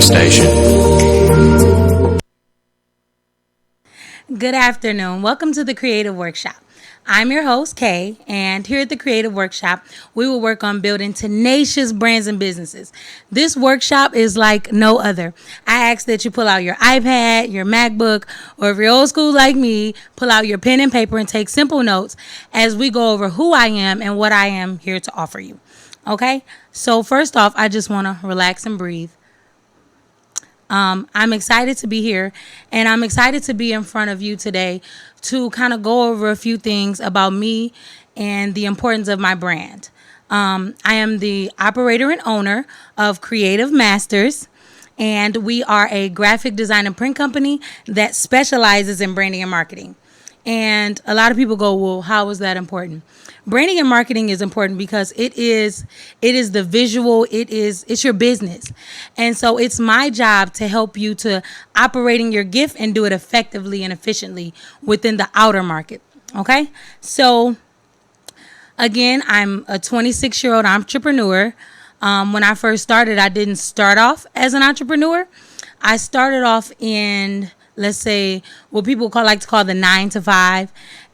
station. Good afternoon. Welcome to the Creative Workshop. I'm your host, Kay, and here at the Creative Workshop, we will work on building tenacious brands and businesses. This workshop is like no other. I ask that you pull out your iPad, your MacBook, or if you're old school like me, pull out your pen and paper and take simple notes as we go over who I am and what I am here to offer you. Okay? So first off, I just want to relax and breathe. I'm excited to be here, and I'm excited to be in front of you today to kind of go over a few things about me and the importance of my brand. I am the operator and owner of Creative Masters, and we are a graphic design and print company that specializes in branding and marketing. And a lot of people go, well, how is that important? Branding and marketing is important because it is the visual, it's your business. And so it's my job to help you to operating your gift and do it effectively and efficiently within the outer market. Okay? So again, I'm a 26-year-old entrepreneur. When I first started, I didn't start off as an entrepreneur. I started off in, let's say, what people like to call the 9 to 5.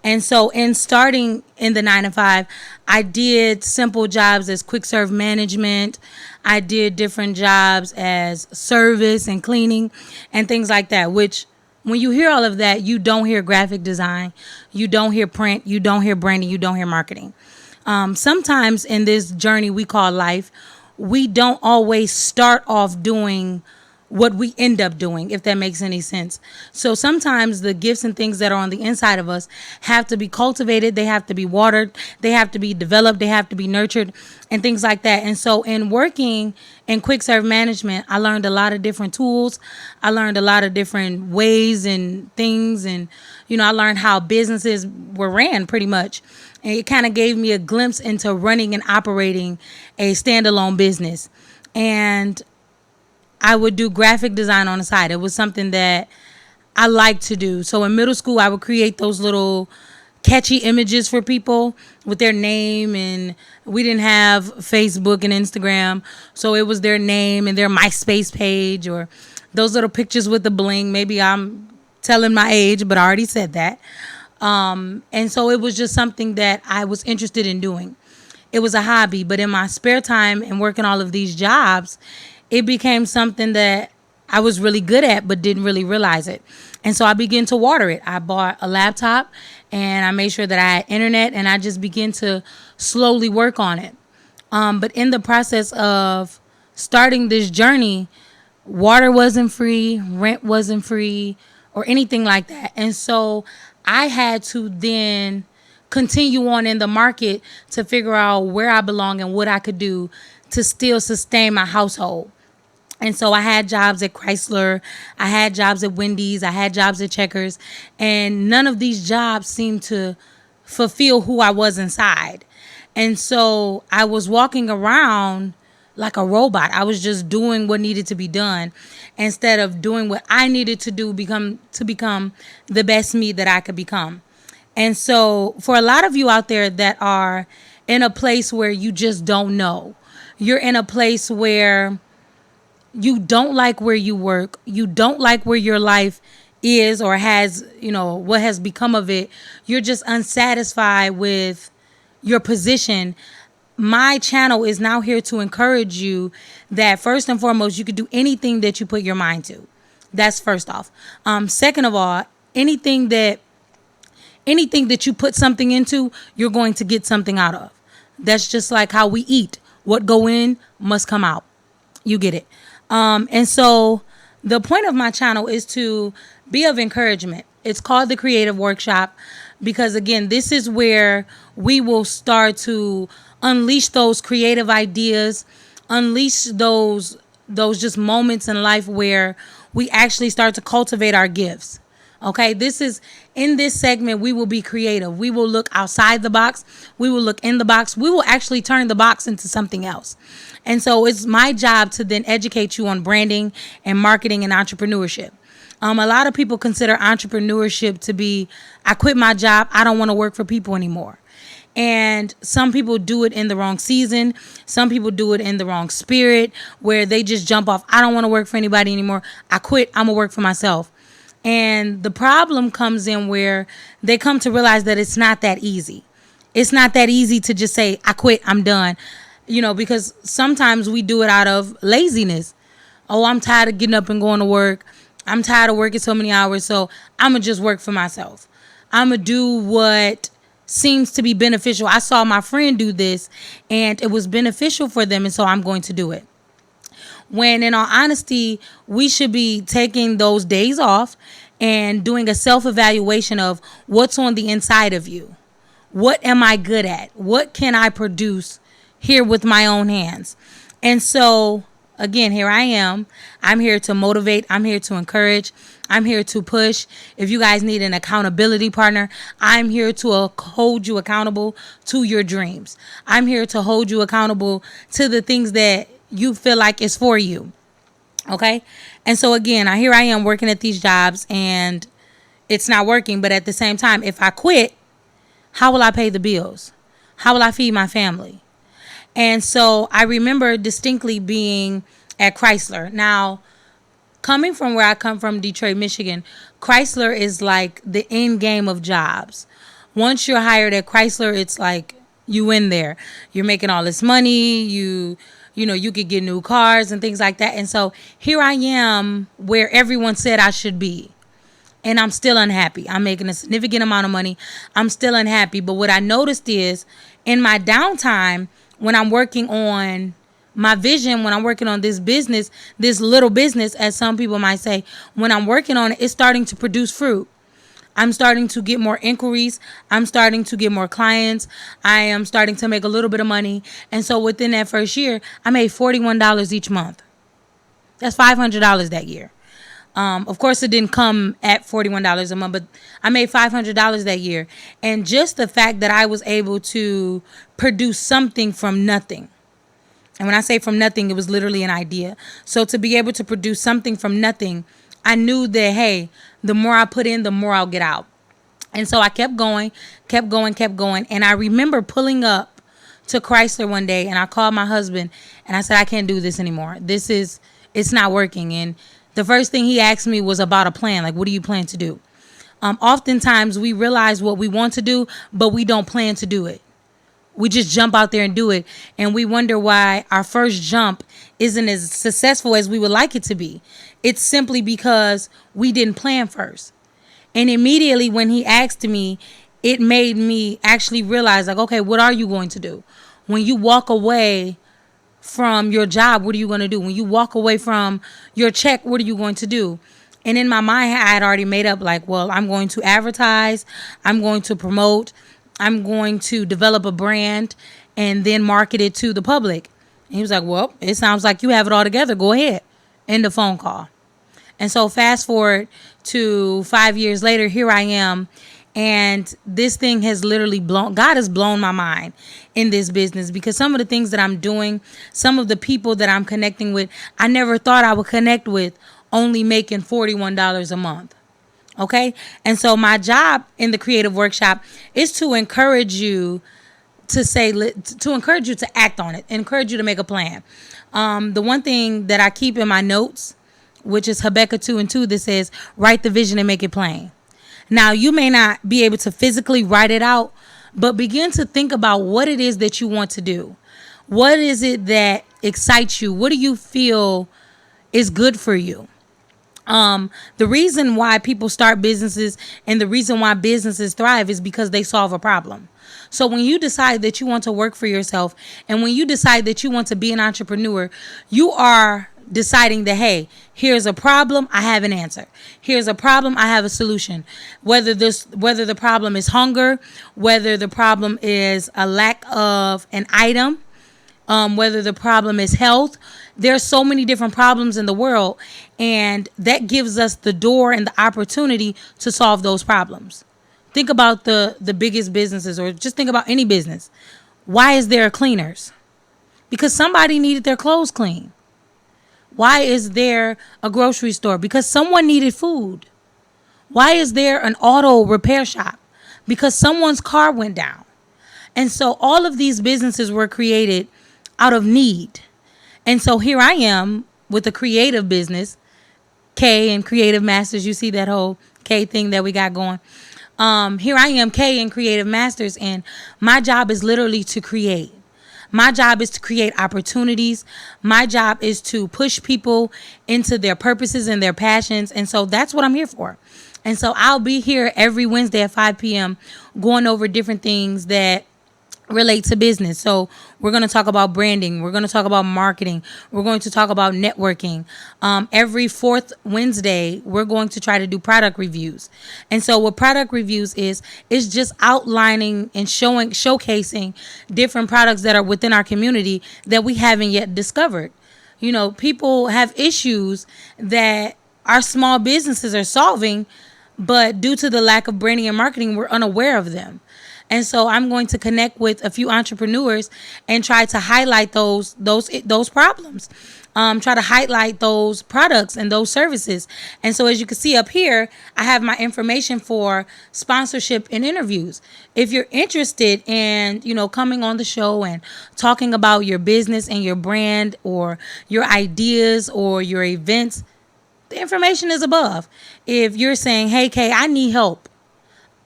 And so in starting in the 9 to 5, I did simple jobs as quick serve management. I did different jobs as service and cleaning and things like that, which when you hear all of that, you don't hear graphic design, you don't hear print, you don't hear branding, you don't hear marketing. Sometimes in this journey we call life, we don't always start off doing what we end up doing, if that makes any sense. So sometimes the gifts and things that are on the inside of us have to be cultivated, they have to be watered, they have to be developed, they have to be nurtured, and things like that. And so in working in quick serve management, I learned a lot of different tools. I learned a lot of different ways and things. And, I learned how businesses were ran pretty much. And it kind of gave me a glimpse into running and operating a standalone business. And I would do graphic design on the side. It was something that I liked to do. So in middle school, I would create those little catchy images for people with their name, and we didn't have Facebook and Instagram, so it was their name and their MySpace page or those little pictures with the bling. Maybe I'm telling my age, but I already said that. And so it was just something that I was interested in doing. It was a hobby, but in my spare time and working all of these jobs, it became something that I was really good at, but didn't really realize it. And so I began to water it. I bought a laptop and I made sure that I had internet, and I just began to slowly work on it. But in the process of starting this journey, water wasn't free, rent wasn't free, or anything like that. And so I had to then continue on in the market to figure out where I belong and what I could do to still sustain my household. And so I had jobs at Chrysler, I had jobs at Wendy's, I had jobs at Checkers, and none of these jobs seemed to fulfill who I was inside. And so I was walking around like a robot. I was just doing what needed to be done instead of doing what I needed to do to become the best me that I could become. And so for a lot of you out there that are in a place where you just don't know, you're in a place where you don't like where you work, you don't like where your life is or has, what has become of it, you're just unsatisfied with your position. My channel is now here to encourage you that first and foremost, you could do anything that you put your mind to. That's first off. Second of all, anything that you put something into, you're going to get something out of. That's just like how we eat. What go in must come out. You get it. And so the point of my channel is to be of encouragement. It's called the Creative Workshop because, again, this is where we will start to unleash those creative ideas, unleash those just moments in life where we actually start to cultivate our gifts. Okay, in this segment, we will be creative. We will look outside the box. We will look in the box. We will actually turn the box into something else. And so it's my job to then educate you on branding and marketing and entrepreneurship. A lot of people consider entrepreneurship to be, I quit my job, I don't want to work for people anymore. And some people do it in the wrong season. Some people do it in the wrong spirit where they just jump off. I don't want to work for anybody anymore. I quit. I'm going to work for myself. And the problem comes in where they come to realize that it's not that easy. It's not that easy to just say, I quit, I'm done. Because sometimes we do it out of laziness. Oh, I'm tired of getting up and going to work. I'm tired of working so many hours, so I'm going to just work for myself. I'm going to do what seems to be beneficial. I saw my friend do this, and it was beneficial for them, and so I'm going to do it. When in all honesty, we should be taking those days off and doing a self-evaluation of what's on the inside of you. What am I good at? What can I produce here with my own hands? And so, again, here I am. I'm here to motivate. I'm here to encourage. I'm here to push. If you guys need an accountability partner, I'm here to hold you accountable to your dreams. I'm here to hold you accountable to the things that you feel like is for you. Okay? And so again, here I am working at these jobs and it's not working. But at the same time, if I quit, how will I pay the bills? How will I feed my family? And so I remember distinctly being at Chrysler. Now, coming from where I come from, Detroit, Michigan, Chrysler is like the end game of jobs. Once you're hired at Chrysler, it's like you in there. You're making all this money. You could get new cars and things like that. And so here I am where everyone said I should be. And I'm still unhappy. I'm making a significant amount of money. I'm still unhappy. But what I noticed is in my downtime, when I'm working on my vision, when I'm working on this business, this little business, as some people might say, when I'm working on it, it's starting to produce fruit. I'm starting to get more inquiries. I'm starting to get more clients. I am starting to make a little bit of money. And so within that first year, I made $41 each month. That's $500 that year. Of course, it didn't come at $41 a month, but I made $500 that year. And just the fact that I was able to produce something from nothing. And when I say from nothing, it was literally an idea. So to be able to produce something from nothing, I knew that, hey, the more I put in, the more I'll get out. And so I kept going. And I remember pulling up to Chrysler one day and I called my husband and I said, I can't do this anymore. It's not working. And the first thing he asked me was about a plan. Like, what do you plan to do? Oftentimes we realize what we want to do, but we don't plan to do it. We just jump out there and do it. And we wonder why our first jump isn't as successful as we would like it to be. It's simply because we didn't plan first. And immediately when he asked me, it made me actually realize, like, okay, what are you going to do? When you walk away from your job, what are you going to do? When you walk away from your check, what are you going to do? And in my mind, I had already made up, like, well, I'm going to advertise, I'm going to promote, I'm going to develop a brand and then market it to the public. And he was like, well, it sounds like you have it all together. Go ahead. End the phone call. And so fast forward to 5 years later, here I am. And this thing has literally God has blown my mind in this business because some of the things that I'm doing, some of the people that I'm connecting with, I never thought I would connect with, only making $41 a month. Okay. And so my job in the creative workshop is to encourage you to encourage you to act on it, encourage you to make a plan. The one thing that I keep in my notes, which is Habakkuk 2:2, that says, write the vision and make it plain. Now, you may not be able to physically write it out, but begin to think about what it is that you want to do. What is it that excites you? What do you feel is good for you? The reason why people start businesses and the reason why businesses thrive is because they solve a problem. So when you decide that you want to work for yourself and when you decide that you want to be an entrepreneur, you are deciding that, hey, here's a problem, I have an answer. Here's a problem, I have a solution. Whether the problem is hunger, whether the problem is a lack of an item, whether the problem is health. There's so many different problems in the world, and that gives us the door and the opportunity to solve those problems. Think about the biggest businesses, or just think about any business. Why is there cleaners? Because somebody needed their clothes clean. Why is there a grocery store? Because someone needed food. Why is there an auto repair shop? Because someone's car went down. And so all of these businesses were created out of need. And so here I am with a creative business, K and Creative Masters. You see that whole K thing that we got going. Here I am, K and Creative Masters, and my job is literally to create. My job is to create opportunities. My job is to push people into their purposes and their passions. And so that's what I'm here for. And so I'll be here every Wednesday at 5 p.m. going over different things that relate to business. So we're going to talk about branding. We're going to talk about marketing. We're going to talk about networking. Every fourth Wednesday, we're going to try to do product reviews. And so what product reviews is just outlining and showcasing different products that are within our community that we haven't yet discovered. You know, people have issues that our small businesses are solving, but due to the lack of branding and marketing, we're unaware of them. And so I'm going to connect with a few entrepreneurs and try to highlight those problems. Try to highlight those products and those services. And so as you can see up here, I have my information for sponsorship and interviews. If you're interested in, coming on the show and talking about your business and your brand or your ideas or your events, the information is above. If you're saying, hey, Kay, I need help,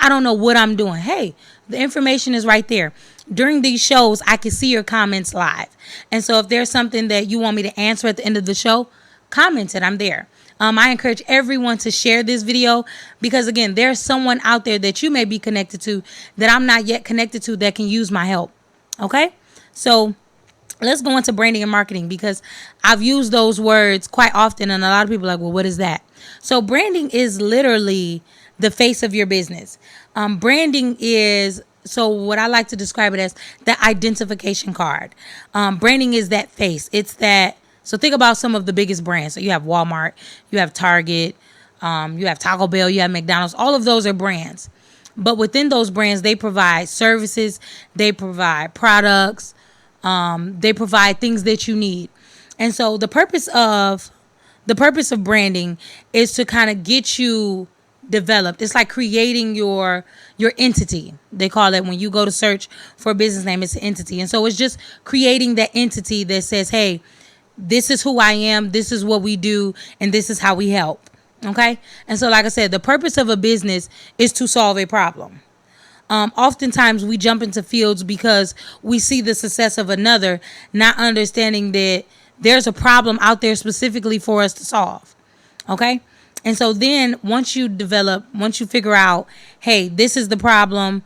I don't know what I'm doing. Hey, the information is right there. During these shows, I can see your comments live. And so if there's something that you want me to answer at the end of the show, comment it. I'm there. I encourage everyone to share this video because, again, there's someone out there that you may be connected to that I'm not yet connected to that can use my help. Okay? So let's go into branding and marketing because I've used those words quite often and a lot of people are like, well, what is that? So branding is literally the face of your business. Branding is, so what I like to describe it as the identification card. Branding is that face. It's that, so think about some of the biggest brands. So you have Walmart, you have Target, you have Taco Bell, you have McDonald's. All of those are brands. But within those brands, they provide services, they provide products, they provide things that you need. And so the purpose of branding is to kind of get you developed. It's like creating your entity. They call it, when you go to search for a business name, it's an entity. And so it's just creating that entity that says, hey, this is who I am, this is what we do, and this is how we help. Okay? And so like I said, the purpose of a business is to solve a problem. Oftentimes we jump into fields because we see the success of another, not understanding that there's a problem out there specifically for us to solve. Okay? And so then once you figure out, hey, this is the problem,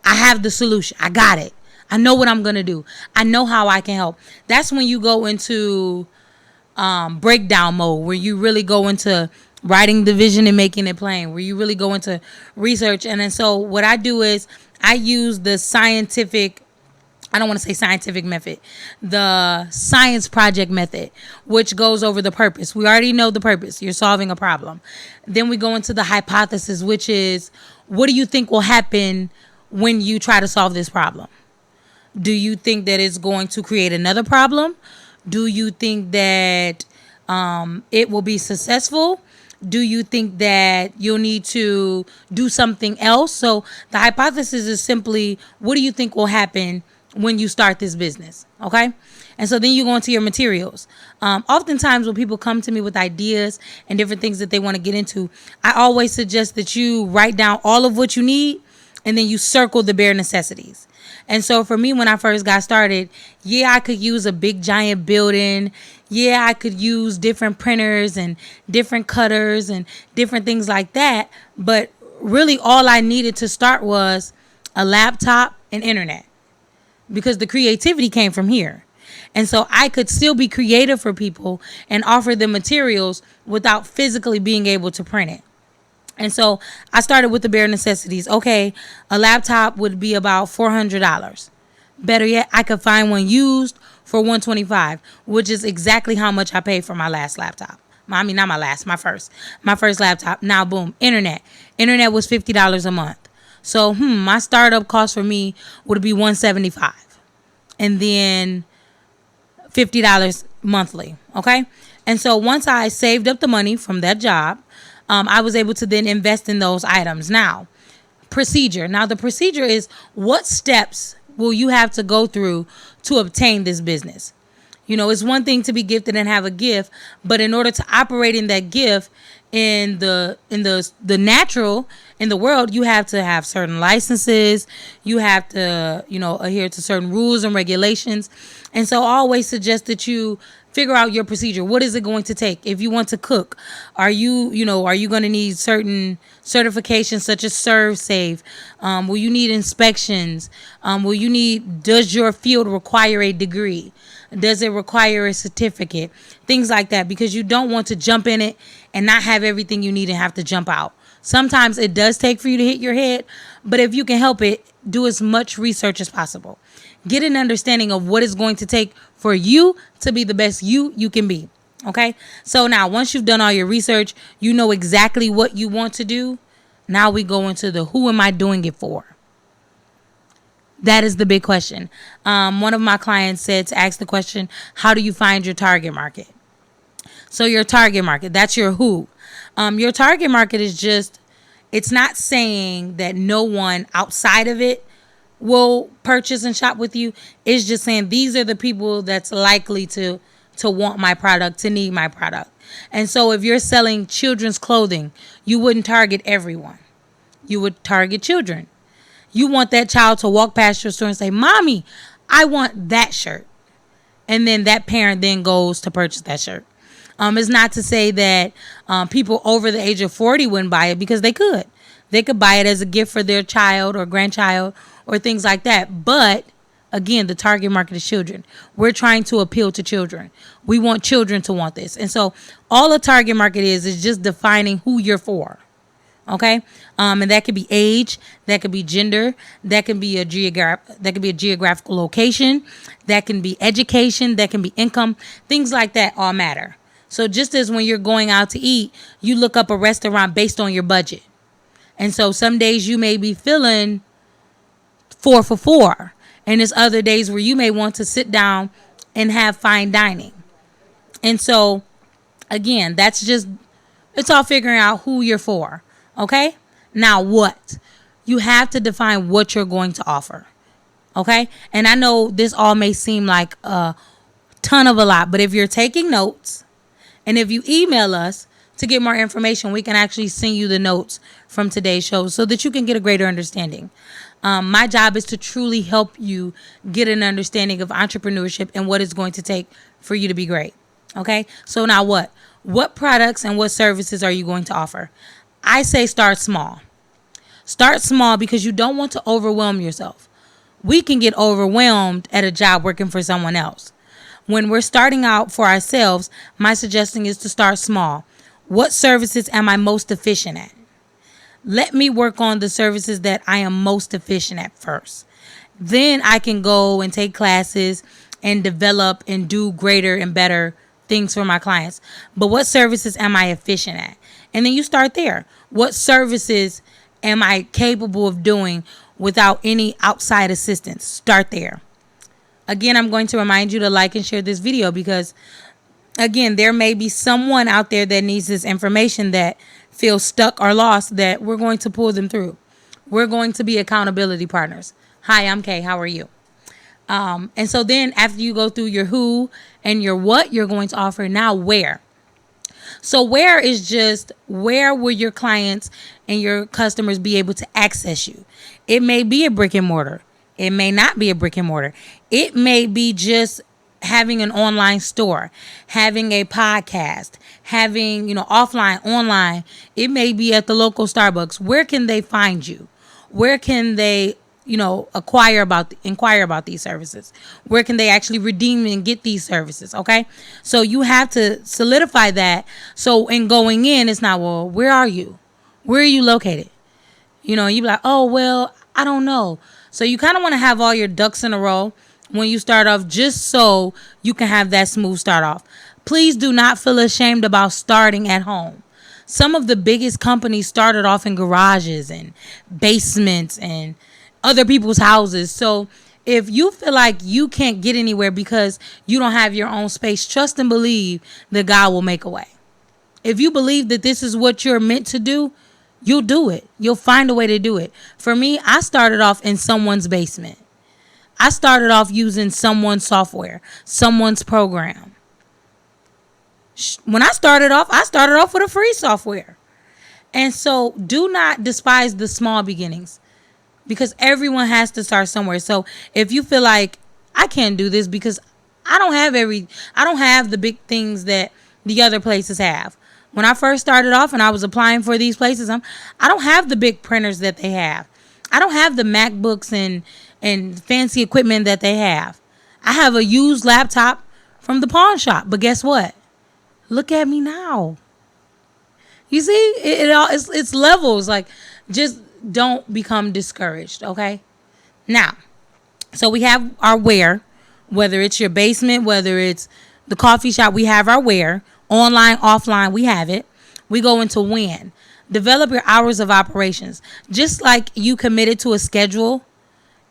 I have the solution, I got it, I know what I'm going to do, I know how I can help. That's when you go into breakdown mode, where you really go into writing the vision and making it plain, where you really go into research. And then so what I do is I use the I don't want to say scientific method, the science project method, which goes over the purpose. We already know the purpose. You're solving a problem. Then we go into the hypothesis, which is, what do you think will happen when you try to solve this problem? Do you think that it's going to create another problem? Do you think that it will be successful? Do you think that you'll need to do something else? So the hypothesis is simply, what do you think will happen when you start this business? Okay? And so then you go into your materials. Oftentimes when people come to me with ideas and different things that they want to get into, I always suggest that you write down all of what you need and then you circle the bare necessities. And so for me, when I first got started, yeah, I could use a big giant building. Yeah, I could use different printers and different cutters and different things like that. But really all I needed to start was a laptop and internet, because the creativity came from here. And so I could still be creative for people and offer them materials without physically being able to print it. And so I started with the bare necessities. Okay, a laptop would be about $400. Better yet, I could find one used for $125, which is exactly how much I paid for my last laptop. I mean, not my last, my first laptop. Now, boom, internet. Internet was $50 a month. So, my startup cost for me would be $175, and then $50 monthly. Okay. And so once I saved up the money from that job, I was able to then invest in those items. Now, procedure. Now, the procedure is, what steps will you have to go through to obtain this business? You know, it's one thing to be gifted and have a gift, but in order to operate in that gift in the natural in the world, you have to have certain licenses. You have to, adhere to certain rules and regulations. And so I always suggest that you figure out your procedure. What is it going to take? If you want to cook, are you going to need certain certifications such as ServSafe? Will you need inspections? Does your field require a degree? Does it require a certificate? Things like that, because you don't want to jump in it and not have everything you need and have to jump out. Sometimes it does take for you to hit your head, but if you can help it, do as much research as possible. Get an understanding of what it's going to take for you to be the best you can be. Okay? So now, once you've done all your research, you know exactly what you want to do. Now we go into the who am I doing it for? That is the big question. One of my clients said to ask the question, how do you find your target market? So your target market, that's your who. Your target market is just, it's not saying that no one outside of it will purchase and shop with you. It's just saying these are the people that's likely to want my product, to need my product. And so if you're selling children's clothing, you wouldn't target everyone. You would target children. You want that child to walk past your store and say, Mommy, I want that shirt. And then that parent then goes to purchase that shirt. It's not to say that people over the age of 40 wouldn't buy it, because they could. They could buy it as a gift for their child or grandchild or things like that. But again, the target market is children. We're trying to appeal to children. We want children to want this. And so all a target market is just defining who you're for. Okay, and that could be age, that could be gender, that can be a geographical location, that can be education, that can be income, things like that all matter. So just as when you're going out to eat, you look up a restaurant based on your budget. And so some days you may be feeling 4 for $4, and there's other days where you may want to sit down and have fine dining. And so again, it's all figuring out who you're for. Okay? Now what? You have to define what you're going to offer. Okay? And I know this all may seem like a ton of a lot, but if you're taking notes and if you email us to get more information, we can actually send you the notes from today's show so that you can get a greater understanding. My job is to truly help you get an understanding of entrepreneurship and what it's going to take for you to be great. Okay? So now what? What products and what services are you going to offer? I say start small. Start small because you don't want to overwhelm yourself. We can get overwhelmed at a job working for someone else. When we're starting out for ourselves, my suggestion is to start small. What services am I most efficient at? Let me work on the services that I am most efficient at first. Then I can go and take classes and develop and do greater and better things for my clients. But what services am I efficient at? And then you start there. What services am I capable of doing without any outside assistance? Start there. Again, I'm going to remind you to like and share this video because, again, there may be someone out there that needs this information that feels stuck or lost, that we're going to pull them through. We're going to be accountability partners. Hi, I'm Kay. How are you? And so then after you go through your who and your what you're going to offer, now where. So where is just where will your clients and your customers be able to access you? It may be a brick and mortar. It may not be a brick and mortar. It may be just having an online store, having a podcast, having, offline, online. It may be at the local Starbucks. Where can they find you? Where can they inquire about these services? Where can they actually redeem and get these services? Okay. So you have to solidify that. So in going in, it's not, well, where are you? Where are you located? You be like, oh, well, I don't know. So you kind of want to have all your ducks in a row when you start off, just so you can have that smooth start off. Please do not feel ashamed about starting at home. Some of the biggest companies started off in garages and basements and other people's houses. So if you feel like you can't get anywhere because you don't have your own space, trust and believe that God will make a way. If you believe that this is what you're meant to do, you'll do it. You'll find a way to do it. For me, I started off in someone's basement. I started off using someone's software, someone's program. When I started off with a free software. And so do not despise the small beginnings, because everyone has to start somewhere. So if you feel like I can't do this because I don't have the big things that the other places have. When I first started off and I was applying for these places, I don't have the big printers that they have. I don't have the MacBooks and fancy equipment that they have. I have a used laptop from the pawn shop. But guess what? Look at me now. You see, it's levels. Like, just don't become discouraged, okay? Now, so we have our where, whether it's your basement, whether it's the coffee shop, we have our where. Online, offline, we have it. We go into when. Develop your hours of operations. Just like you committed to a schedule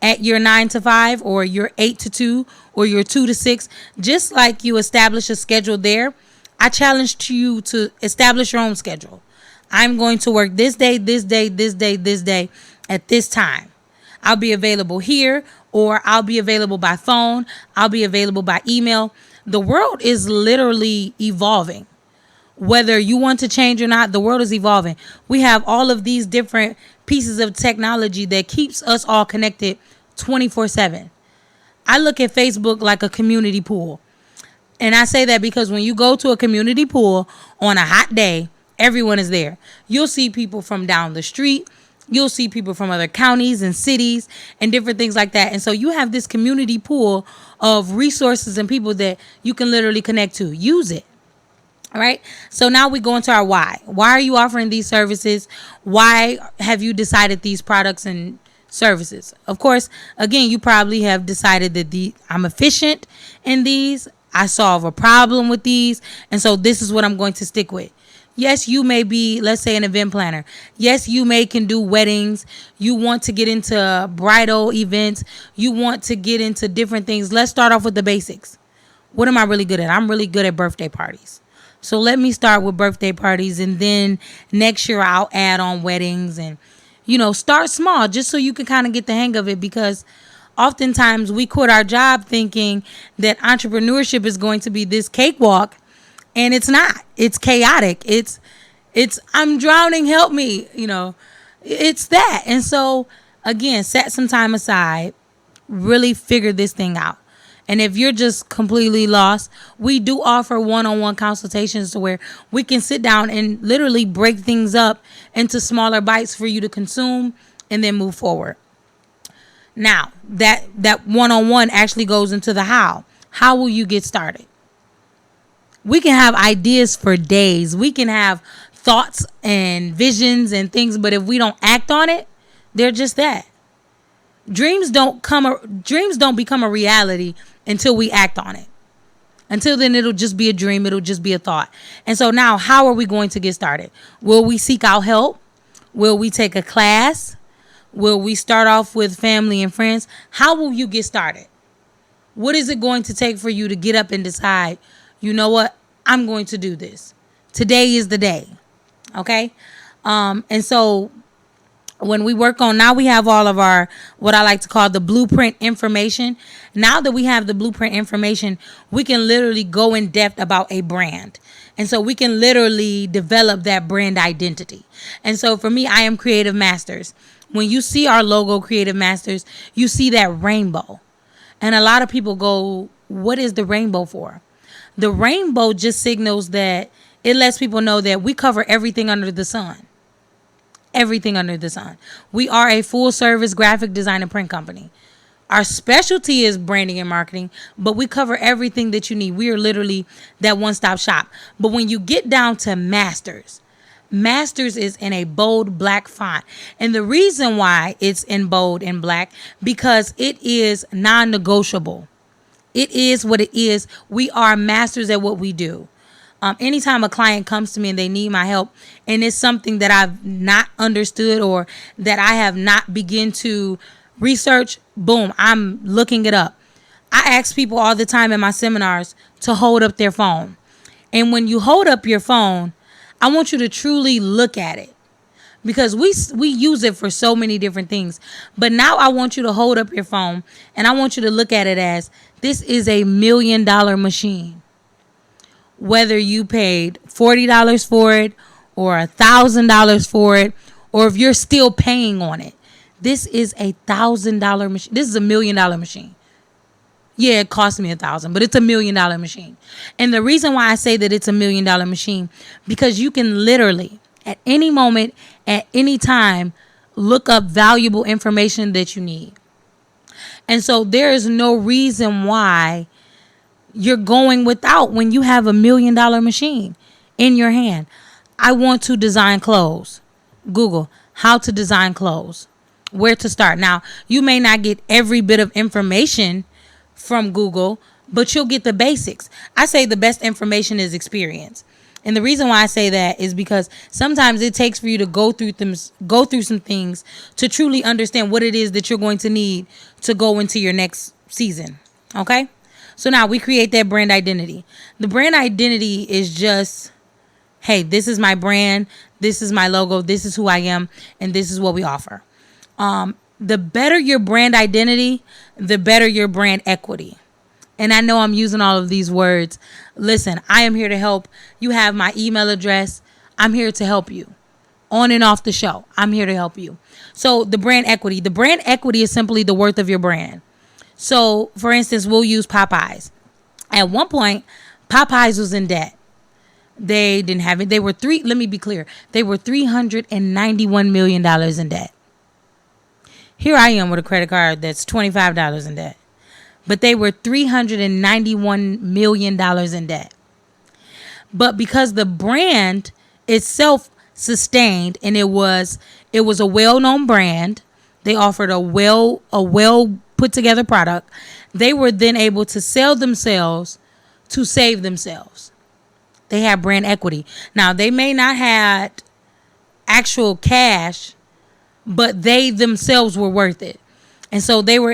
at your 9 to 5 or your 8 to 2 or your 2 to 6, just like you establish a schedule there, I challenge you to establish your own schedule. I'm going to work this day, this day, this day, this day at this time. I'll be available here, or I'll be available by phone. I'll be available by email. The world is literally evolving. Whether you want to change or not, the world is evolving. We have all of these different pieces of technology that keeps us all connected 24/7. I look at Facebook like a community pool. And I say that because when you go to a community pool on a hot day, everyone is there. You'll see people from down the street. You'll see people from other counties and cities and different things like that. And so you have this community pool of resources and people that you can literally connect to. Use it. All right. So now we go into our why. Why are you offering these services? Why have you decided these products and services? Of course, again, you probably have decided that I'm efficient in these. I solve a problem with these. And so this is what I'm going to stick with. Yes, you may be, let's say, an event planner. Yes, you can do weddings. You want to get into bridal events. You want to get into different things. Let's start off with the basics. What am I really good at? I'm really good at birthday parties. So let me start with birthday parties, and then next year I'll add on weddings, and, start small just so you can kind of get the hang of it, because oftentimes we quit our job thinking that entrepreneurship is going to be this cakewalk, and it's not. It's chaotic. It's I'm drowning, help me, it's that. And so again, set some time aside, really figure this thing out. And if you're just completely lost, we do offer one-on-one consultations to where we can sit down and literally break things up into smaller bites for you to consume and then move forward. Now, that one-on-one actually goes into the how. How will you get started? We can have ideas for days. We can have thoughts and visions and things, but if we don't act on it, they're just that. Dreams don't become a reality until we act on it. Until then, it'll just be a dream. It'll just be a thought. And so now, how are we going to get started? Will we seek out help? Will we take a class? Will we start off with family and friends? How will you get started? What is it going to take for you to get up and decide, you know what, I'm going to do this. Today is the day. Okay? And so when we work on, now we have all of our, what I like to call the blueprint information. Now that we have the blueprint information, we can literally go in depth about a brand. And so we can literally develop that brand identity. And so for me, I am Kreative Masters. When you see our logo, Kreative Masters, you see that rainbow. And a lot of people go, what is the rainbow for? The rainbow just signals that it lets people know that we cover everything under the sun. Everything under the sun. We are a full service graphic design and print company. Our specialty is branding and marketing, but we cover everything that you need. We are literally that one-stop shop. But when you get down to Masters is in a bold black font. And the reason why it's in bold and black, because it is non-negotiable. It is what it is. We are masters at what we do. Anytime a client comes to me and they need my help, and it's something that I've not understood or that I have not begun to research, boom, I'm looking it up. I ask people all the time in my seminars to hold up their phone. And when you hold up your phone, I want you to truly look at it. because we use it for so many different things. But now I want you to hold up your phone and I want you to look at it as this is $1 million machine. Whether you paid $40 for it or $1,000 for it, or if you're still paying on it, this is $1,000 machine. This is $1 million machine. Yeah, it cost me $1,000, but it's $1 million machine. And the reason why I say that it's $1 million machine, because you can literally at any moment, at any time, look up valuable information that you need. And so there is no reason why you're going without when you have $1 million machine in your hand. I want to design clothes. Google how to design clothes, where to start. Now, you may not get every bit of information from Google, but you'll get the basics. I say the best information is experience. And the reason why I say that is because sometimes it takes for you to go through some things to truly understand what it is that you're going to need to go into your next season. Okay? So now we create that brand identity. The brand identity is just, hey, this is my brand, this is my logo, this is who I am, and this is what we offer. The better your brand identity, the better your brand equity. And I know I'm using all of these words. Listen, I am here to help. You have my email address. I'm here to help you. On and off the show, I'm here to help you. So the brand equity. The brand equity is simply the worth of your brand. So, for instance, we'll use Popeyes. At one point, Popeyes was in debt. They didn't have it. Let me be clear. They were $391 million in debt. Here I am with a credit card that's $25 in debt. But they were $391 million in debt. But because the brand itself sustained, and it was a well-known brand, they offered a well put together product, they were then able to sell themselves to save themselves. They had brand equity. Now, they may not have actual cash, but they themselves were worth it. And so they were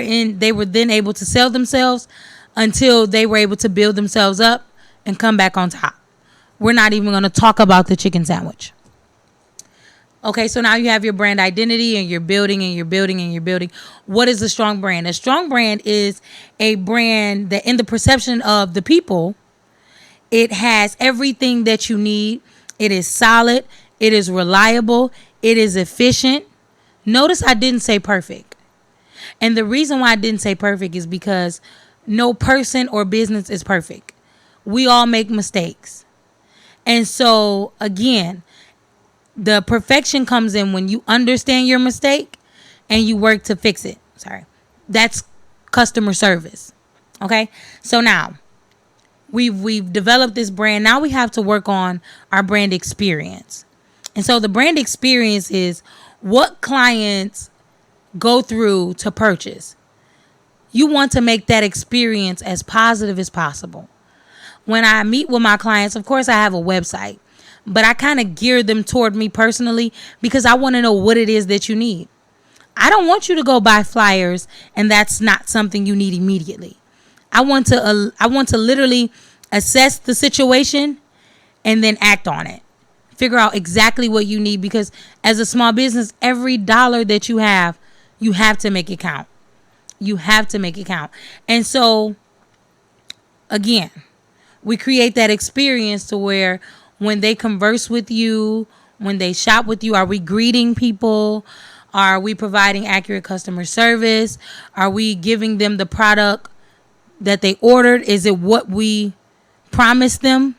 then able to sell themselves until they were able to build themselves up and come back on top. We're not even going to talk about the chicken sandwich. Okay, so now you have your brand identity and you're building and you're building and you're building. What is a strong brand? A strong brand is a brand that in the perception of the people, it has everything that you need. It is solid. It is reliable. It is efficient. Notice I didn't say perfect. And the reason why I didn't say perfect is because no person or business is perfect. We all make mistakes. And so, again, the perfection comes in when you understand your mistake and you work to fix it. That's customer service. Okay? So now, we've developed this brand. Now we have to work on our brand experience. And so the brand experience is what clients go through to purchase. You want to make that experience as positive as possible. When I meet with my clients, of course, I have a website, but I kind of gear them toward me personally because I want to know what it is that you need. I don't want you to go buy flyers and that's not something you need immediately. I want to literally assess the situation and then act on it. Figure out exactly what you need, because as a small business, every dollar that you have to make it count. You have to make it count. And so, again, we create that experience to where when they converse with you, when they shop with you, are we greeting people? Are we providing accurate customer service? Are we giving them the product that they ordered? Is it what we promised them?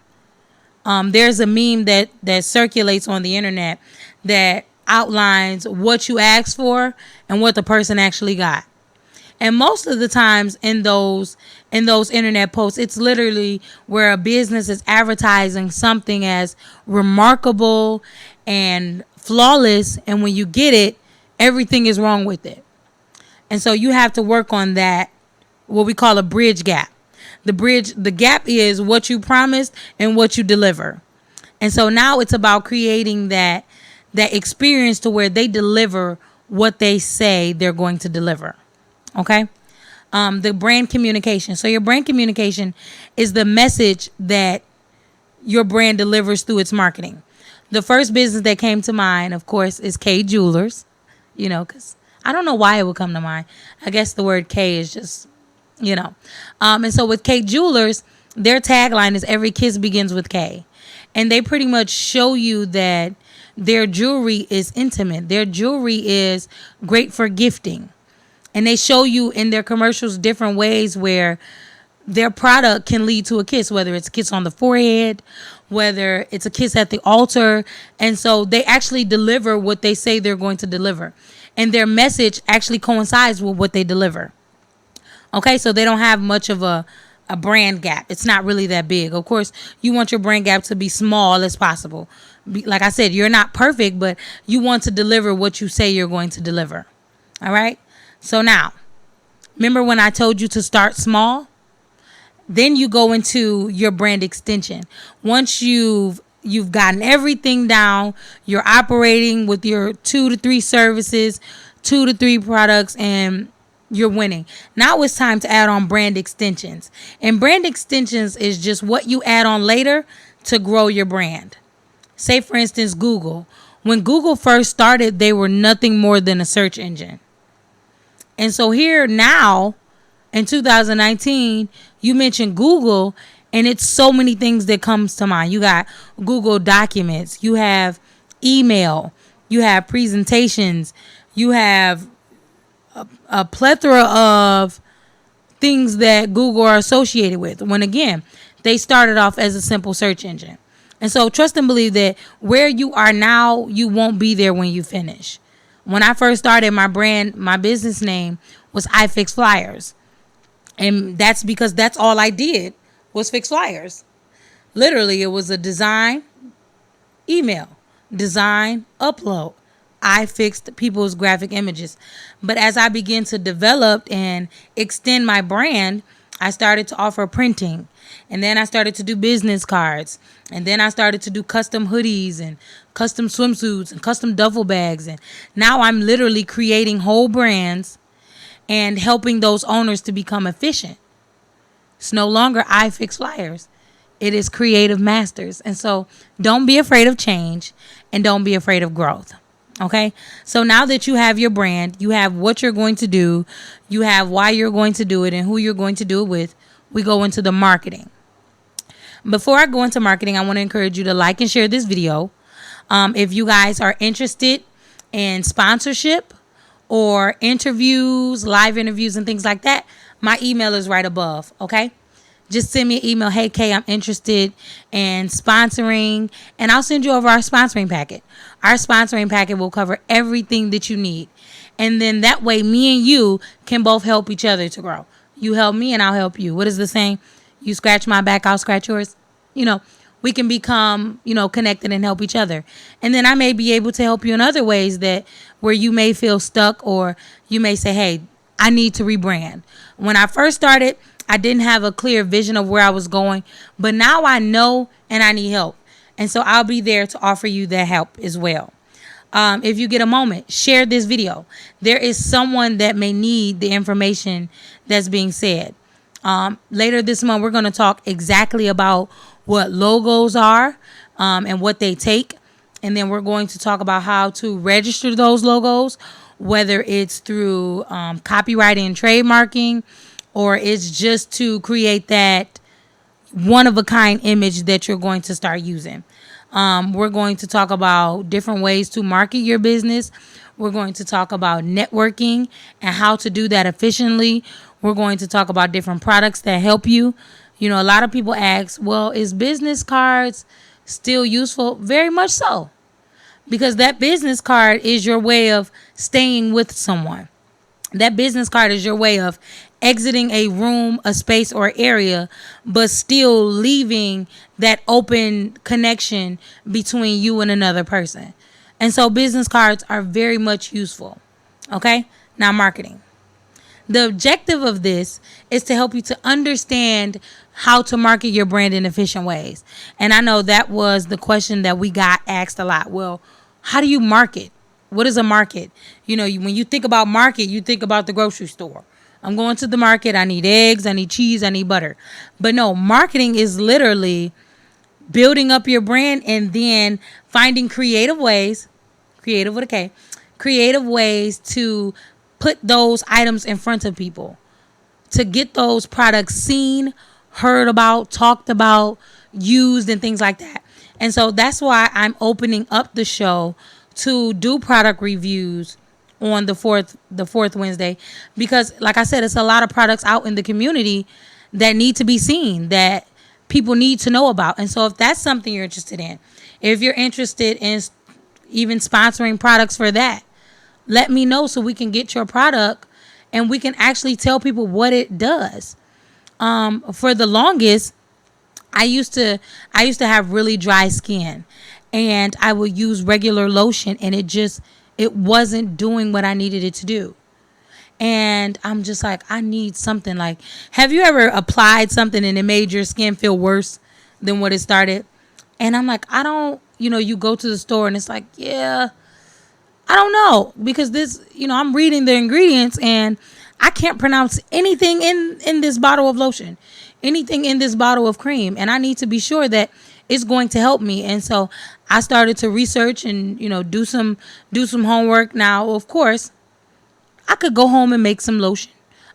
There's a meme that circulates on the internet that outlines what you asked for and what the person actually got. And most of the times in those internet posts, it's literally where a business is advertising something as remarkable and flawless, and when you get it, everything is wrong with it. And so you have to work on that, what we call a bridge gap. The gap is what you promised and what you deliver. And so now it's about creating that experience to where they deliver what they say they're going to deliver. Okay? The brand communication. So your brand communication is the message that your brand delivers through its marketing. The first business that came to mind, of course, is K Jewelers, because I don't know why it would come to mind. I guess the word K is just, you know. And so with K Jewelers, their tagline is every kiss begins with K. And they pretty much show you that their jewelry is intimate. Their jewelry is great for gifting. And they show you in their commercials different ways where their product can lead to a kiss, whether it's a kiss on the forehead, whether it's a kiss at the altar. And so they actually deliver what they say they're going to deliver. And their message actually coincides with what they deliver. Okay, so they don't have much of a brand gap. It's not really that big. Of course, you want your brand gap to be small as possible. Like I said, you're not perfect, but you want to deliver what you say you're going to deliver. All right? So now, remember when I told you to start small? Then you go into your brand extension. Once you've gotten everything down, you're operating with your 2 to 3 services, 2 to 3 products, and you're winning. Now it's time to add on brand extensions. And brand extensions is just what you add on later to grow your brand. Say, for instance, Google. When Google first started, they were nothing more than a search engine. And so here now, in 2019, you mentioned Google, and it's so many things that comes to mind. You got Google Documents, you have email, you have presentations, you have a plethora of things that Google are associated with. When again, they started off as a simple search engine. And so trust and believe that where you are now, you won't be there when you finish. When I first started my brand, my business name was I Fix Flyers. And that's because that's all I did was fix flyers. Literally, it was a design, email, design, upload. I fixed people's graphic images. But as I began to develop and extend my brand, I started to offer printing. And then I started to do business cards. And then I started to do custom hoodies and custom swimsuits and custom duffel bags. And now I'm literally creating whole brands and helping those owners to become efficient. It's no longer I Fix Flyers. It is Creative Masters. And so don't be afraid of change and don't be afraid of growth. Okay? So now that you have your brand, you have what you're going to do, you have why you're going to do it and who you're going to do it with, we go into the marketing. Before I go into marketing, I want to encourage you to like and share this video. If you guys are interested in sponsorship or interviews, live interviews and things like that, my email is right above, okay? Just send me an email, hey, Kay, I'm interested in sponsoring, and I'll send you over our sponsoring packet. Our sponsoring packet will cover everything that you need. And then that way, me and you can both help each other to grow. You help me and I'll help you. What is the saying? You scratch my back, I'll scratch yours. We can become, connected and help each other. And then I may be able to help you in other ways where you may feel stuck, or you may say, hey, I need to rebrand. When I first started, I didn't have a clear vision of where I was going, but now I know and I need help. And so I'll be there to offer you that help as well. If you get a moment, share this video. There is someone that may need the information that's being said. Later this month, we're going to talk exactly about what logos are and what they take. And then we're going to talk about how to register those logos, whether it's through copywriting and trademarking, or it's just to create that one-of-a-kind image that you're going to start using. We're going to talk about different ways to market your business. We're going to talk about networking and how to do that efficiently. We're going to talk about different products that help you. A lot of people ask, well, is business cards still useful? Very much so. Because that business card is your way of staying with someone. That business card is your way of exiting a room, a space, or area, but still leaving that open connection between you and another person. And so business cards are very much useful. Okay? Now, marketing. The objective of this is to help you to understand how to market your brand in efficient ways. And I know that was the question that we got asked a lot. Well, how do you market? What is a market? When you think about market, you think about the grocery store. I'm going to the market. I need eggs. I need cheese. I need butter. But no, marketing is literally building up your brand, and then finding creative with a K, creative ways to put those items in front of people, to get those products seen, heard about, talked about, used, and things like that. And so that's why I'm opening up the show to do product reviews on the fourth Wednesday, because like I said, it's a lot of products out in the community that need to be seen, that people need to know about. And so if that's something you're interested in, if you're interested in even sponsoring products for that, let me know so we can get your product and we can actually tell people what it does. For the longest, I used to have really dry skin, and I would use regular lotion, and it wasn't doing what I needed it to do. And I'm just like, I need something. Like, have you ever applied something and it made your skin feel worse than what it started? And I'm like, I don't, you go to the store and it's like, yeah, I don't know, because this, I'm reading the ingredients and I can't pronounce anything in this bottle of lotion, anything in this bottle of cream, and I need to be sure that it's going to help me. And so I started to research and do some homework. Now, of course, I could go home and make some lotion.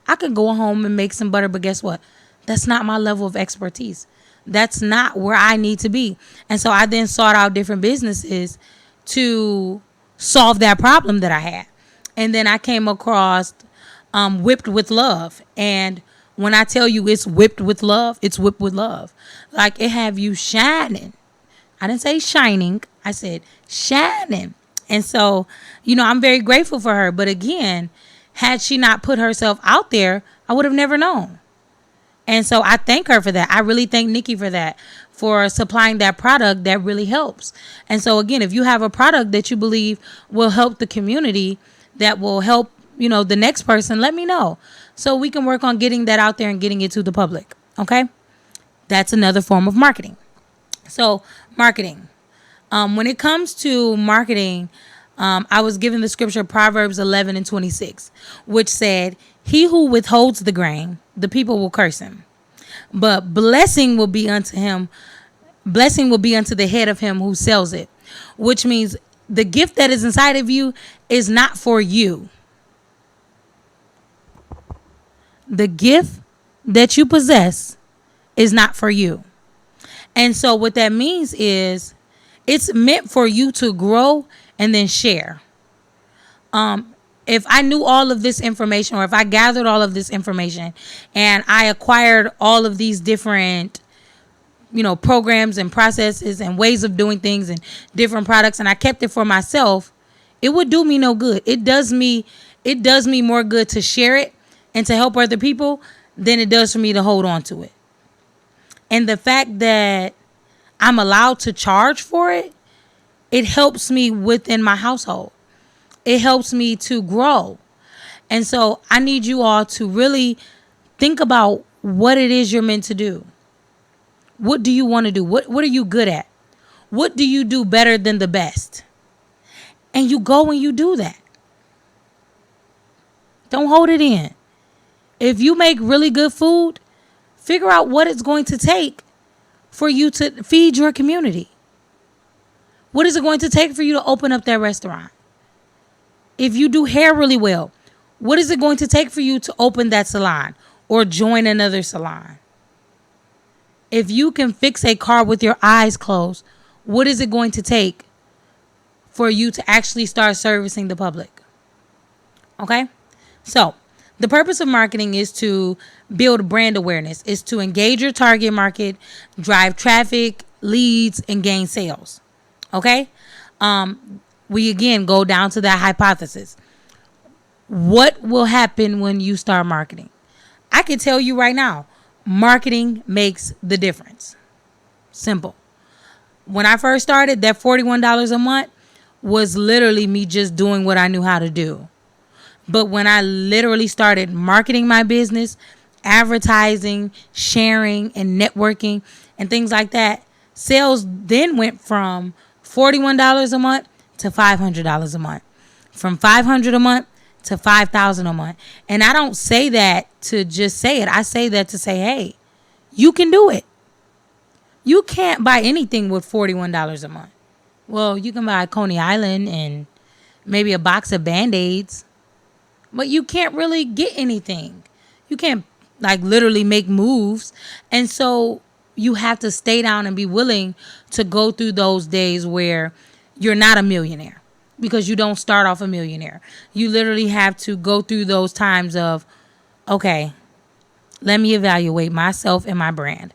I could go home and make some butter, but guess what? That's not my level of expertise. That's not where I need to be. And so I then sought out different businesses to solve that problem that I had. And then I came across Whipped with Love. And when I tell you it's whipped with love, it's whipped with love. Like, it have you shining. I didn't say shining. I said shining. And so, I'm very grateful for her. But again, had she not put herself out there, I would have never known. And so I thank her for that. I really thank Nikki for that, for supplying that product that really helps. And so again, if you have a product that you believe will help the community, that will help, the next person, let me know so we can work on getting that out there and getting it to the public. Okay. That's another form of marketing. So marketing, when it comes to marketing, I was given the scripture Proverbs 11:26, which said, "He who withholds the grain, the people will curse him. But blessing will be unto him. Blessing will be unto the head of him who sells it," which means the gift that is inside of you is not for you. The gift that you possess is not for you. And so what that means is it's meant for you to grow and then share. If I knew all of this information, or if I gathered all of this information and I acquired all of these different, programs and processes and ways of doing things and different products, and I kept it for myself, it would do me no good. It does me more good to share it and to help other people than it does for me to hold on to it. And the fact that I'm allowed to charge for it, it helps me within my household. It helps me to grow. And so I need you all to really think about what it is you're meant to do. What do you want to do? What are you good at? What do you do better than the best? And you go and you do that. Don't hold it in. If you make really good food, figure out what it's going to take for you to feed your community. What is it going to take for you to open up that restaurant? If you do hair really well, what is it going to take for you to open that salon or join another salon? If you can fix a car with your eyes closed, what is it going to take for you to actually start servicing the public? Okay? So, the purpose of marketing is to build brand awareness, is to engage your target market, drive traffic, leads, and gain sales. Okay? We again go down to that hypothesis. What will happen when you start marketing? I can tell you right now, marketing makes the difference. Simple. When I first started, that $41 a month was literally me just doing what I knew how to do. But when I literally started marketing my business, advertising, sharing, and networking and things like that, sales then went from $41 a month to $500 a month. From $500 a month to $5,000 a month. And I don't say that to just say it. I say that to say, hey, you can do it. You can't buy anything with $41 a month. Well, you can buy Coney Island and maybe a box of Band-Aids, but you can't really get anything. You can't like literally make moves. And so you have to stay down and be willing to go through those days where you're not a millionaire, because you don't start off a millionaire. You literally have to go through those times of, okay, let me evaluate myself and my brand.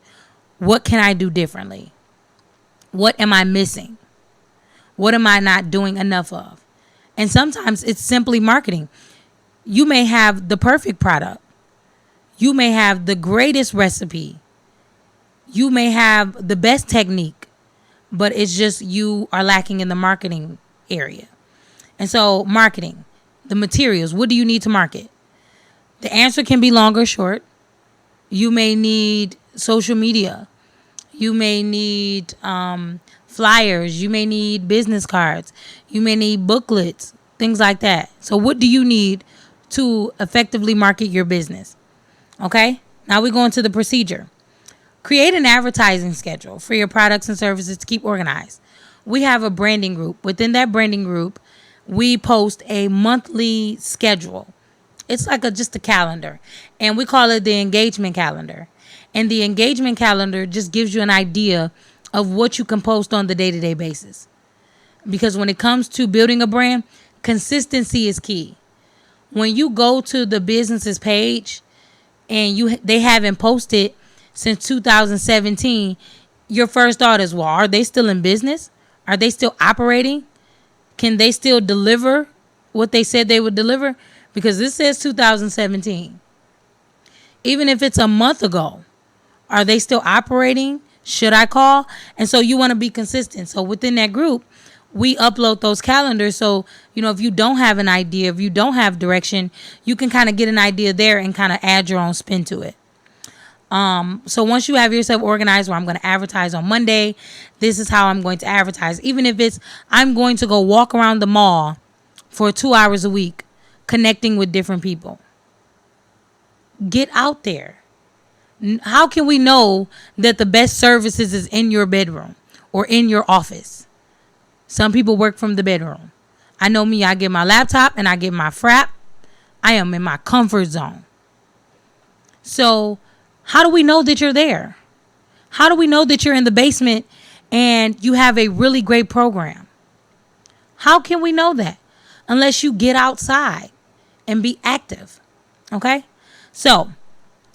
What can I do differently? What am I missing? What am I not doing enough of? And sometimes it's simply marketing. You may have the perfect product. You may have the greatest recipe. You may have the best technique, but it's just you are lacking in the marketing area. And so marketing, the materials, what do you need to market? The answer can be long or short. You may need social media. You may need flyers. You may need business cards. You may need booklets, things like that. So what do you need to effectively market your business? Okay, now we go into the procedure. Create an advertising schedule for your products and services to keep organized. We have a branding group. Within that branding group, we post a monthly schedule. It's like just a calendar, and we call it the engagement calendar. And the engagement calendar just gives you an idea of what you can post on the day-to-day basis. Because when it comes to building a brand, consistency is key. When you go to the business's page and they haven't posted since 2017, your first thought is, well, are they still in business? Are they still operating? Can they still deliver what they said they would deliver? Because this says 2017. Even if it's a month ago, are they still operating? Should I call? And so you want to be consistent. So within that group, we upload those calendars. So, if you don't have an idea, if you don't have direction, you can kind of get an idea there and kind of add your own spin to it. So once you have yourself organized, where I'm going to advertise on Monday, this is how I'm going to advertise. Even if it's, I'm going to go walk around the mall for 2 hours a week, connecting with different people. Get out there. How can we know that the best services is in your bedroom or in your office? Some people work from the bedroom. I know me, I get my laptop and I get my frap. I am in my comfort zone. So how do we know that you're there? How do we know that you're in the basement and you have a really great program? How can we know that? Unless you get outside and be active. Okay? So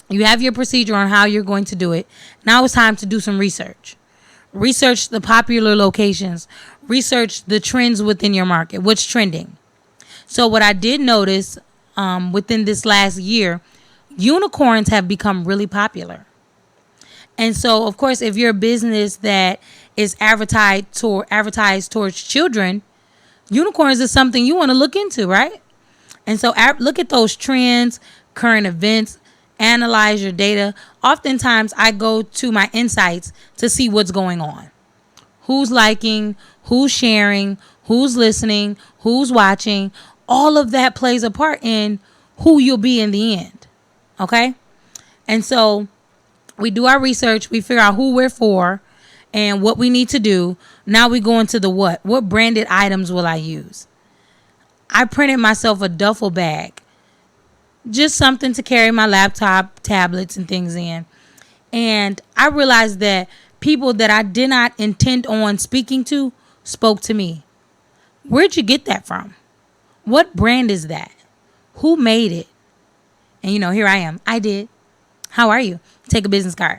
you have your procedure on how you're going to do it. Now it's time to do some research. Research the popular locations. Research the trends within your market. What's trending? So what I did notice within this last year, unicorns have become really popular. And so, of course, if you're a business that is advertised towards children, unicorns is something you want to look into, right? And so look at those trends, current events, analyze your data. Oftentimes, I go to my insights to see what's going on. Who's liking, who's sharing, who's listening, who's watching. All of that plays a part in who you'll be in the end. Okay? And so we do our research. We figure out who we're for and what we need to do. Now we go into the what. What branded items will I use? I printed myself a duffel bag. Just something to carry my laptop, tablets, and things in. And I realized that people that I did not intend on speaking to spoke to me. Where'd you get that from? What brand is that? Who made it? And, here I am. I did. How are you? Take a business card.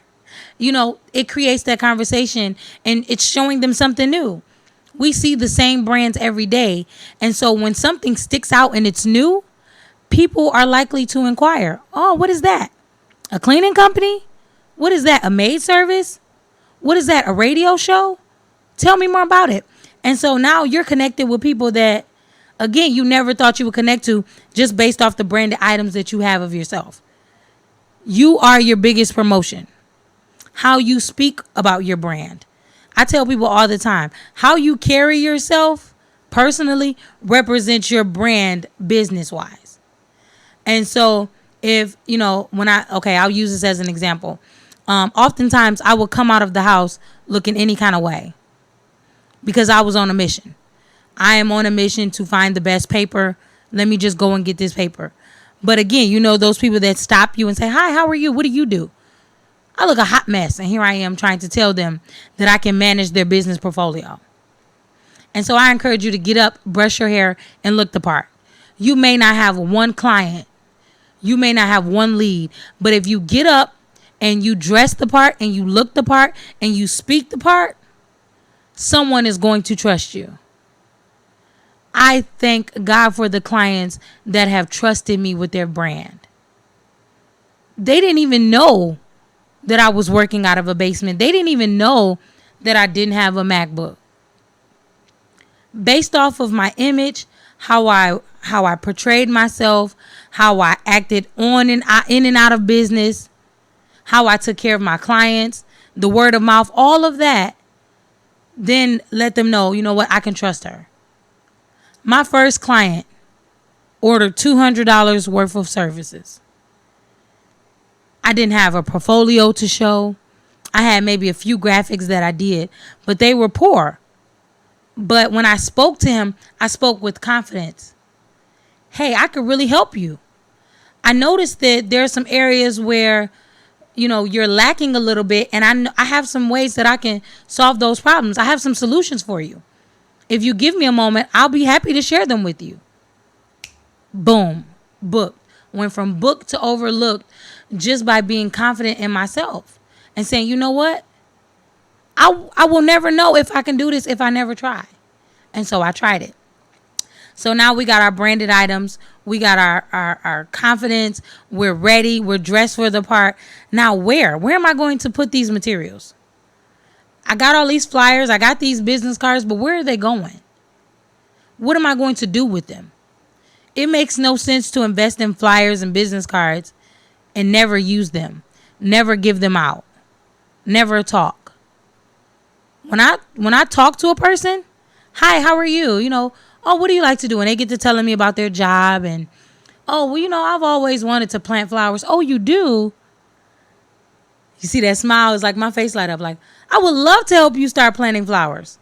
It creates that conversation and it's showing them something new. We see the same brands every day. And so when something sticks out and it's new, people are likely to inquire, oh, what is that? A cleaning company? What is that? A maid service? What is that? A radio show? Tell me more about it. And so now you're connected with people that, again, you never thought you would connect to just based off the branded items that you have of yourself. You are your biggest promotion. How you speak about your brand. I tell people all the time, how you carry yourself personally represents your brand business-wise. And so if, I'll use this as an example. Oftentimes I would come out of the house looking any kind of way because I was on a mission. I am on a mission to find the best paper. Let me just go and get this paper. But again, those people that stop you and say, "Hi, how are you? What do you do?" I look a hot mess. And here I am trying to tell them that I can manage their business portfolio. And so I encourage you to get up, brush your hair, and look the part. You may not have one client. You may not have one lead. But if you get up and you dress the part and you look the part and you speak the part, someone is going to trust you. I thank God for the clients that have trusted me with their brand. They didn't even know that I was working out of a basement. They didn't even know that I didn't have a MacBook. Based off of my image, how I portrayed myself, how I acted in and out of business, how I took care of my clients, the word of mouth, all of that, then let them know, you know what, I can trust her. My first client ordered $200 worth of services. I didn't have a portfolio to show. I had maybe a few graphics that I did, but they were poor. But when I spoke to him, I spoke with confidence. Hey, I could really help you. I noticed that there are some areas where, you're lacking a little bit, and I have some ways that I can solve those problems. I have some solutions for you. If you give me a moment, I'll be happy to share them with you. Boom. Booked. Went from booked to overlooked just by being confident in myself and saying, you know what? I will never know if I can do this if I never try. And so I tried it. So now we got our branded items. We got our confidence. We're ready. We're dressed for the part. Now where? Where am I going to put these materials? I got all these flyers. I got these business cards, but where are they going? What am I going to do with them? It makes no sense to invest in flyers and business cards and never use them. Never give them out. Never talk. When I talk to a person, hi, how are you? Oh, what do you like to do? And they get to telling me about their job and, oh, well, I've always wanted to plant flowers. Oh, you do? You see that smile is like my face light up. Like, I would love to help you start planting flowers.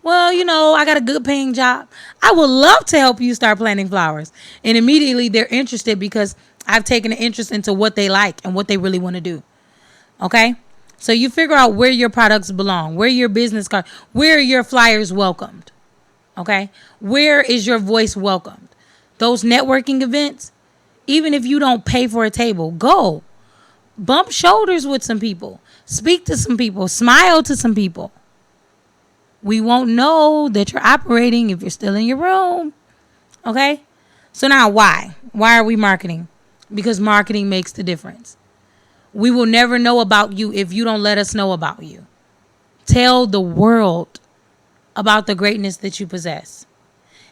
Well, I got a good paying job. I would love to help you start planting flowers. And immediately they're interested because I've taken an interest into what they like and what they really want to do. Okay? So you figure out where your products belong, where your business card, where your flyers welcomed. Okay? Where is your voice welcomed? Those networking events, even if you don't pay for a table, go. Bump shoulders with some people. Speak to some people. Smile to some people. We won't know that you're operating if you're still in your room. Okay? So now why? Why are we marketing? Because marketing makes the difference. We will never know about you if you don't let us know about you. Tell the world about the greatness that you possess.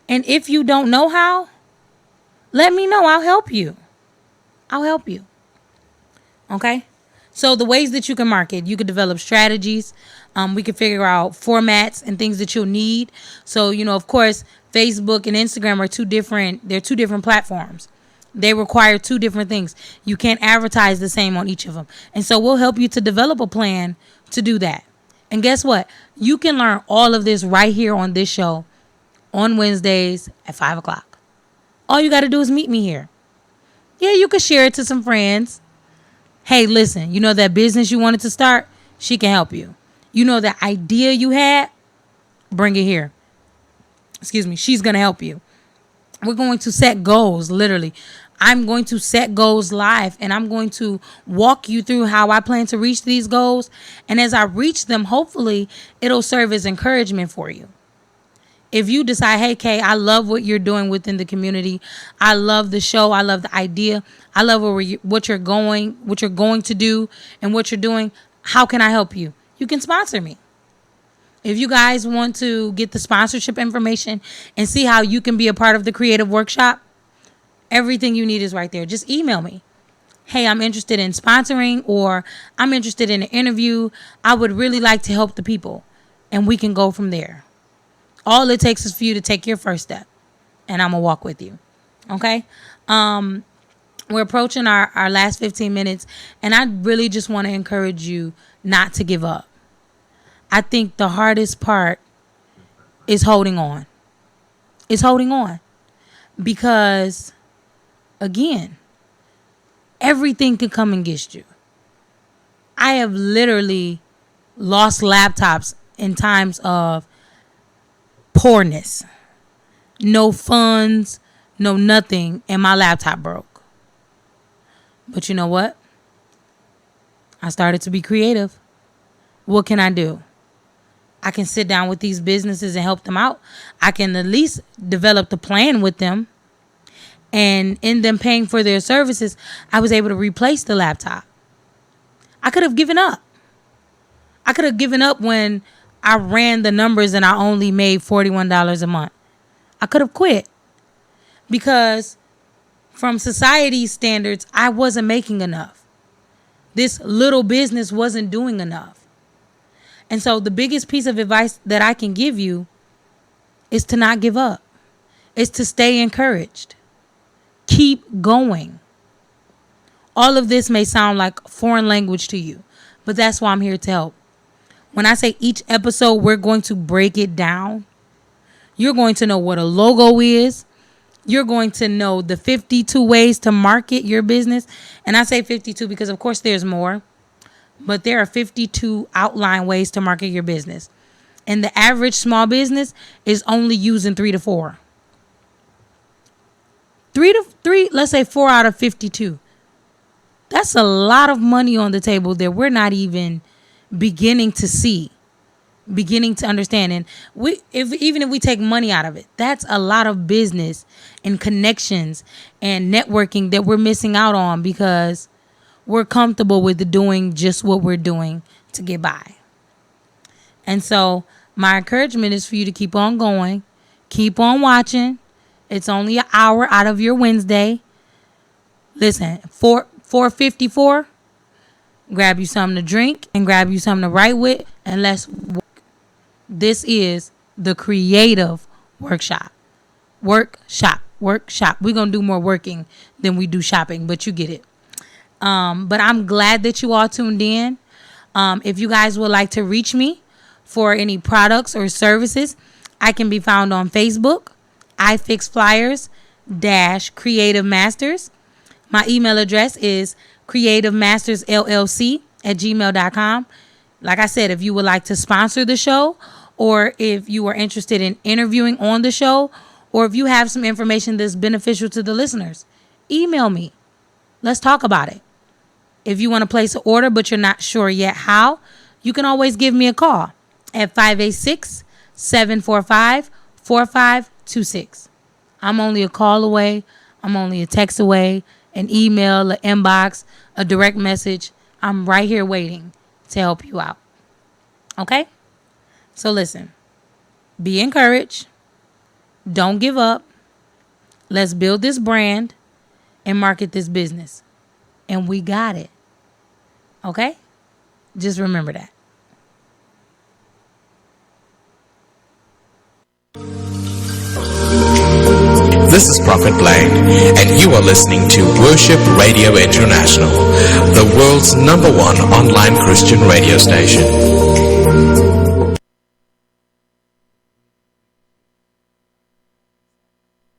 And if you don't know how, let me know. I'll help you. I'll help you. Okay? So the ways that you can market, you could develop strategies. We could figure out formats and things that you'll need. So, of course, Facebook and Instagram are they're two different platforms. They require two different things. You can't advertise the same on each of them. And so we'll help you to develop a plan to do that. And guess what? You can learn all of this right here on this show on Wednesdays at 5 o'clock. All you got to do is meet me here. Yeah, you could share it to some friends. Hey, listen, that business you wanted to start? She can help you. That idea you had? Bring it here. Excuse me. She's going to help you. We're going to set goals, literally. I'm going to set goals live, and I'm going to walk you through how I plan to reach these goals. And as I reach them, hopefully, it'll serve as encouragement for you. If you decide, hey, Kay, I love what you're doing within the community. I love the show. I love the idea. I love what you're going to do and what you're doing. How can I help you? You can sponsor me. If you guys want to get the sponsorship information and see how you can be a part of the creative workshop, everything you need is right there. Just email me. Hey, I'm interested in sponsoring, or I'm interested in an interview. I would really like to help the people, and we can go from there. All it takes is for you to take your first step, and I'm going to walk with you. Okay? We're approaching our last 15 minutes, and I really just want to encourage you not to give up. I think the hardest part is holding on. It's holding on. Because, again, everything can come against you. I have literally lost laptops in times of poorness. No funds, no nothing, and my laptop broke. But you know what? I started to be creative. What can I do? I can sit down with these businesses and help them out. I can at least develop the plan with them. And in them paying for their services, I was able to replace the laptop. I could have given up. I could have given up when I ran the numbers and I only made $41 a month. I could have quit because from society's standards, I wasn't making enough. This little business wasn't doing enough. And so the biggest piece of advice that I can give you is to not give up. Is to stay encouraged. Keep going. All of this may sound like foreign language to you, but that's why I'm here to help. When I say each episode, we're going to break it down. You're going to know what a logo is. You're going to know the 52 ways to market your business. And I say 52 because, of course, there's more. But there are 52 outline ways to market your business. And the average small business is only using 3 to 4. 3, let's say 4 out of 52. That's a lot of money on the table that we're not even beginning to see, beginning to understand. And even if we take money out of it, that's a lot of business and connections and networking that we're missing out on because we're comfortable with doing just what we're doing to get by. And so my encouragement is for you to keep on going, keep on watching. It's only an hour out of your Wednesday. Listen, 4:54, grab you something to drink and grab you something to write with, and let's work. This is the Kreative Workshop. Workshop. We're going to do more working than we do shopping, but you get it. But I'm glad that you all tuned in. If you guys would like to reach me for any products or services, I can be found on Facebook. I Fix Flyers -Creative Masters. My email address is creativemastersllc@gmail.com. Like I said, if you would like to sponsor the show, or if you are interested in interviewing on the show, or if you have some information that's beneficial to the listeners, email me. Let's talk about it. If you want to place an order but you're not sure yet how, you can always give me a call at 586-745-4526. I'm only a call away. I'm only a text away, an email, an inbox, a direct message. I'm right here waiting to help you out. Okay? So listen, be encouraged. Don't give up. Let's build this brand and market this business. And we got it. Okay? Just remember that. This is Prophet Blade, and you are listening to Worship Radio International, the world's #1 online Christian radio station.